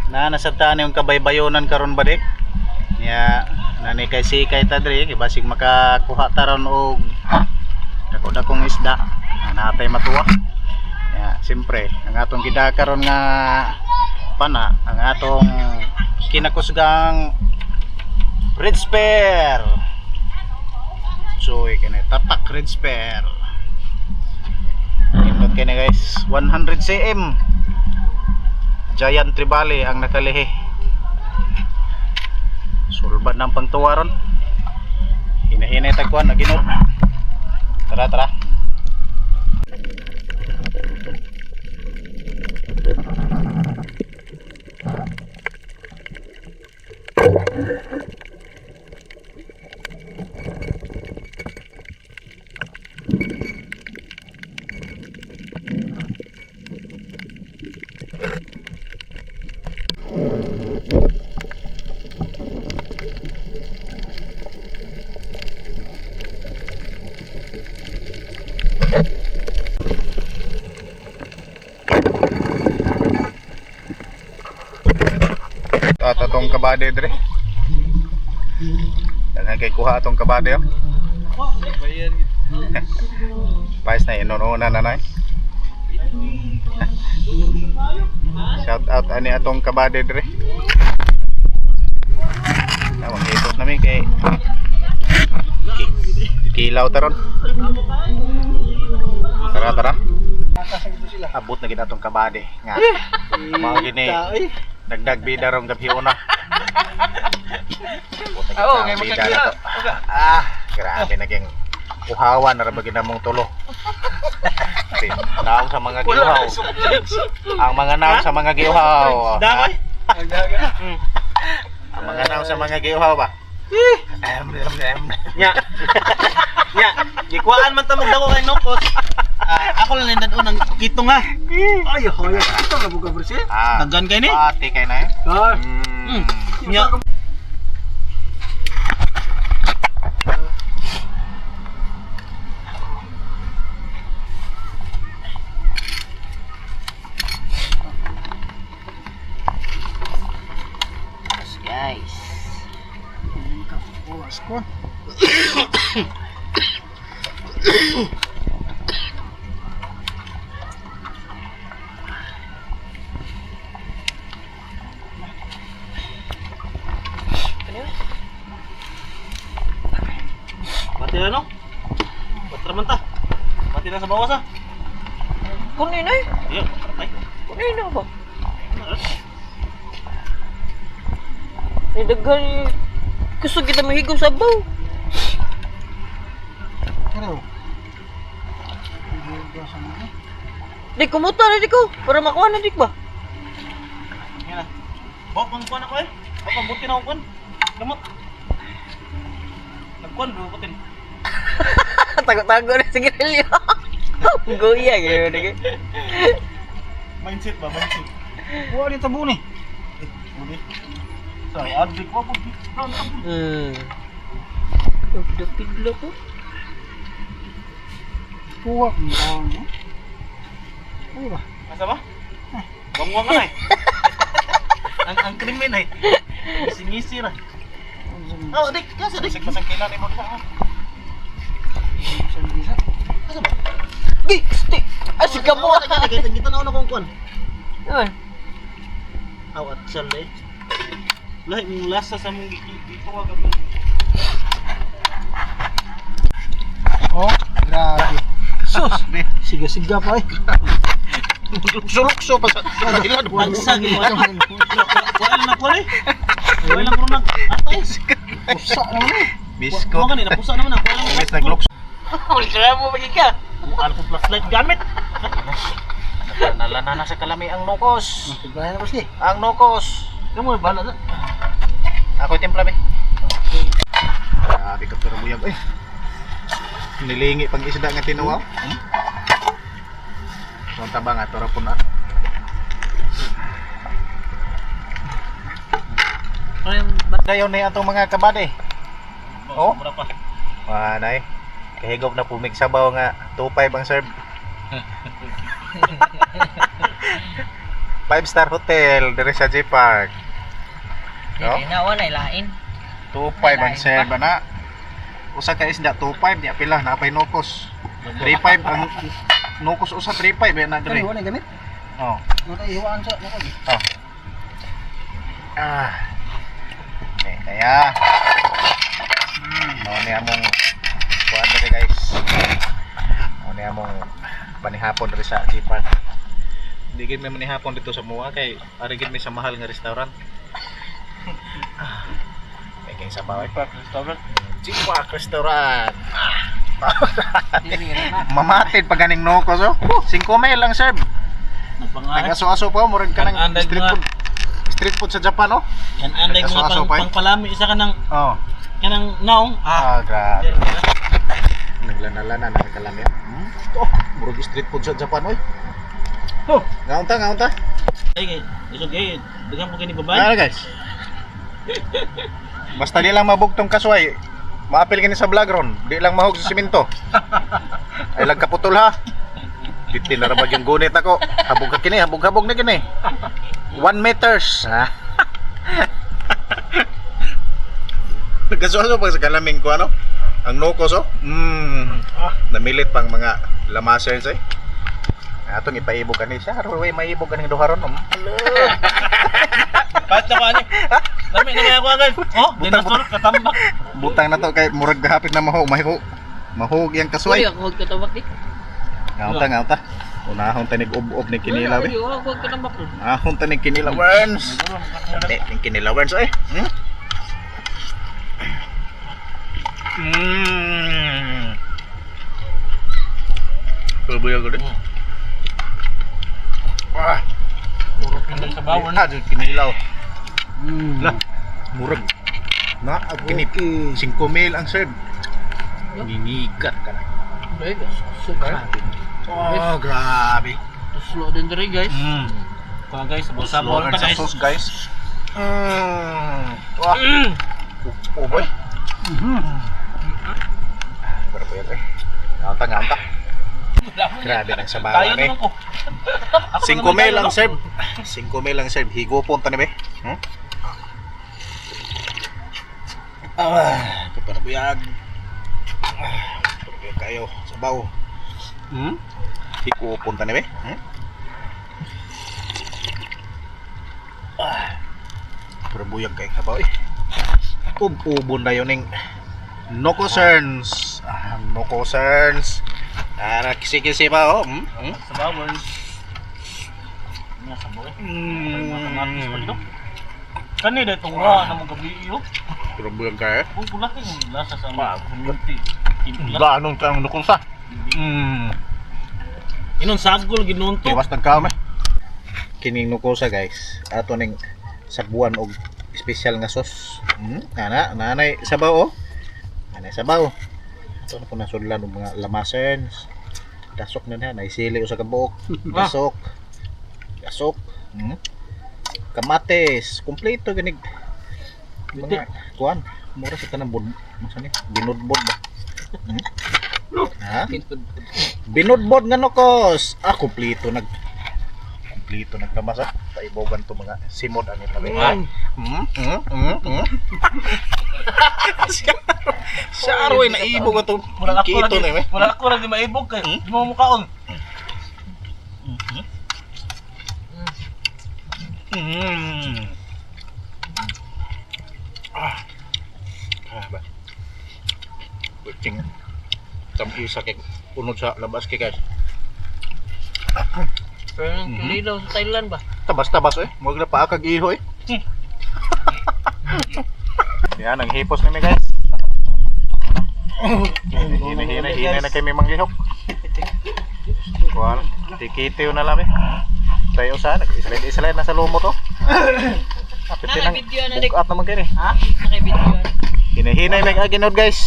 na nasabtaan yung kabaybayonan karon badik. Nya nani kay sikay ta diri kay basig makakuha ta ron og dako-dakong isda. Natay matuwa. Ya, siyempre ang atong gidakaron nga pana ang atong kinakusgang red spear. So kini tatak red spear. Ito kini guys, 100 cm. Giant tribali ang nakalihi. Sulbad ng pangtuwaron. Hinahinay tagkuan na ginod. Tara tara. Atong kabade dire. Daghan kay kuha atong kabade yo. Pais na inununa na nay. Shout out ani atong kabade dire. Nawang itot namin kay kilaw taron. Tara tara. Abot na gid atong kabade nga. Mao gini. Dagdag bida rong gabi una. Oo, ngay makakita. Grabe naging uhawan na ra ginamong tulo. Naong sa mga giuhaw. Ang mga naong sa mga giuhaw. Damay. Ang mga naong sa mga giuhaw ba? Nya. Nya, gikuan man ta magdako kay Nokos. Ako lang nindad unang kitong ha. Ay, hoy, ito ka buka bersih. Daghan kay ni. Pati kay na. Nya. Guys. Kapuas ko. Mati na no? Patraman ta. Mati na sa bawas ha. Kunin ay. Iya, patay. Kunin na ba? Ay daghan gusto kita mahigom sa baw. Pero Di kumuta na di ko para makuha na dik ba? Yan na. Bok ang kuan ako eh. Bok ang buti na ako kuan. Gamot. Nagkuan do putin. Tago-tago na sige nilyo. Goya gitu dik. Mindset ba, mindset. kuha di tabu ni. Budi. Say, adik ko budi. Udah piglo po. Kuha mo. Ano ba? Asa ba? Bangwang na eh. Ang krimen eh. Ngisi-ngisi ra. Oh, dik, kasa dik. Masangkilan ni mo sa. Asa ba? Gi, stick. Asik ka mo. Kita na kong kuan. Ay. Awat sal eh. Lahi mong lasa sa mong dito ka gabi. Oh, grabe. Sus, Siga-siga pa eh. sulukso pa sa ilan. Wagsag mo. Wala na kuan eh. Wala na kuno nag atay. Pusa naman eh. Bisko. Mo kanina pusa naman ako. Guys, naglukso. Ulit na mo bagi ka. Ano ko flashlight gamit? Nalana na sa kalami ang nokos. Tigbayan na kasi. Ang nokos. Kamu bala na. Ako timpla be. Grabe ka pero buyag eh. Nilingi pang isda nga tinuwaw. Ang taba nga tora po na. Dayon ni atong mga kabade. Oh? Mura pa. Manay. Kahigop na pumig sabaw nga 2.5 ang serve. 5-star hotel dire sa J Park. No? Hindi na, wala lain. 2.5 ang serve na. Usa ka isda 2.5 niya pila na pay nukos. 3.5 ang nukos usa 3.5 na dire. Ano gamit? Oh. Ano iwaan sa nako. Oh. Ah. Okay, kaya mao ni among kuan diri guys. Mao ni among panihapon diri sa J Park. Di gid may manihapon dito sa Mua kay ari gid may sa mahal nga restaurant. May kay sa baway Park restaurant. J Park restaurant. Mamatid pa ganing nokos oh. 5 mil lang serve. Napangalan. Nag-aso-aso pa mo rin ka ng Anday street mga- food. Street food sa Japan oh. Yan anday mga Nag-aso-aso pa, eh. pangpalami isa ka ng Oh. kanang naong. Grabe. Naglanala na kalami. Oh, murag street food sa Japan oy. Oh, Ngaunta. ay isog gay. Dagan po kini babay. Ano guys? Basta di lang mabugtong kasway. Maapil kini sa vlog ron. Di lang mahog sa simento. Ay lang kaputol ha. Bitin na rabag yung gunit ako. Habog ka kini, habog na kini. 1 meters. Ha? Nagkasuaso pa sa kalaming ko ano? Ang nukos oh. Namilit pang mga lamasers eh. Atong ipaibog kani siya. Way maibog kaning duha ron. Pat na ko ani. Lami na kaya ko agad. Oh, dinosaur katambak. Butang na to kay murag gahapit na mahog. Mahog yang kasway. Uy, ako huwag katawag di. Ngaunta. Unahon tanig ub-ub ni kinilaw eh. Uy, huwag katambak. Ahon tanig kinilawerns. Dali ning kinilawerns eh. Pulbuyo ko din. Wah, Puro pinag sa bawon. na jud kinilaw. Lah, murag. Na ag kini 5 mil ang serve. Ninikat ka na. Bega, suka. Oh, grabe. Slow din diri guys. Kaya guys, Slow sabol and pa sa guys. sauce guys. Wah. Oh boy. Grabe eh. Nganta. Grabe nang Tayo sabawan eh. naman ko. 5 mil lang serve. 5 mil lang serve. Higupon ta ni be. Kaparabuyag. Parabuyag kayo. Sabaw. Higupon ta ni be. Parabuyag kayo sabaw eh. Ubon na yun ng Nokocerns. Nokocerns. Kisi-kisi pa oh. Sa bawon. Nga sabol. Mga kamatis pa dito. Kani dahil itong raw na mga gabi iyo. Parabuyag kayo. Kung pula kayo yung lasa sa mga community. Ganong tang nukulsa. Inon sagol ginunto. Tiwas nagkame. Kining nukulsa guys. Ato ning sabuan og special nga sauce. Nanay sabaw oh. Nanay sabaw. Ito na po nasudlan ng mga lamasens. Dasok na naisili ko sa kabuok. Dasok. Kamates. Kompleto ganig. Mga kuan. Mura sa tanang bud. Masani? Binudbod ba? Ha? Binudbod nga nokos. Kompleto naglamas ah. Paibogan to mga simod ang itabi. Saroy na ibog ato. Mula ako Kito na eh. lagi maibog kay. Di mo mukaon. Ba. Kucing. Isa kay unod sa labas kay guys. Pero hindi daw sa Thailand ba? Tabas-tabas eh. Huwag na paakag iho eh. Yan, ang hipos na guys. Hina na kay may manglihok. Kuhan, tikitiw na lang eh. Tayo sa, nag-islide na sa lumo to. Kapit Naka-video na rin. bukat naman kayo eh. Ha? Naka-video. Hinahinay may aginod guys.